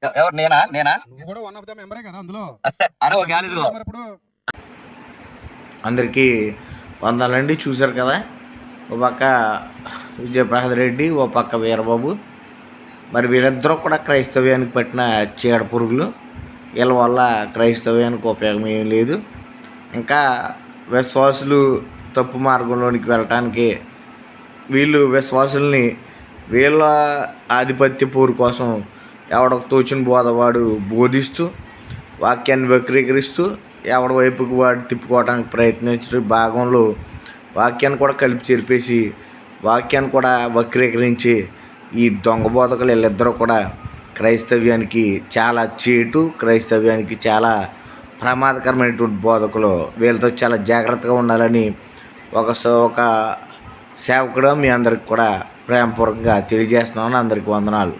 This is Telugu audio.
ఎవరు? నేనా నేనా నువ్వు కూడా వన్ ఆఫ్ ద మెంబరే కదా అందులో. అరే ఒక ఇదిగో మరి ఇప్పుడు అందరికీ వందలండి. చూశారు కదా, ఓ పక్క విజయప్రసాద్ రెడ్డి, ఓ పక్క వీరబాబు. మరి వీళ్ళిద్దరూ కూడా క్రైస్తవ్యానికి పట్టిన చీడ పురుగులు. వీళ్ళ వల్ల క్రైస్తవ్యానికి ఉపయోగం ఏం లేదు. ఇంకా విశ్వాసులు తప్పు మార్గంలోనికి వెళ్ళటానికి వీళ్ళు విశ్వాసుల్ని వీళ్ళ ఆధిపత్య పోరు కోసం ఎవడకు తోచిన బోధవాడు బోధిస్తూ వాక్యాన్ని వక్రీకరిస్తూ ఎవడి వైపుకి వాడు తిప్పుకోవడానికి ప్రయత్నించే భాగంలో వాక్యాన్ని కూడా కలిపి చెరిపేసి వాక్యాన్ని కూడా వక్రీకరించి ఈ దొంగ బోధకులు వీళ్ళిద్దరూ కూడా క్రైస్తవ్యానికి చాలా చేటు, క్రైస్తవ్యానికి చాలా ప్రమాదకరమైనటువంటి బోధకులు. వీళ్ళతో చాలా జాగ్రత్తగా ఉండాలని ఒక సేవకుడు మీ అందరికి కూడా ప్రేమపూర్వకంగా తెలియజేస్తున్నాను. అందరికీ వందనాలు.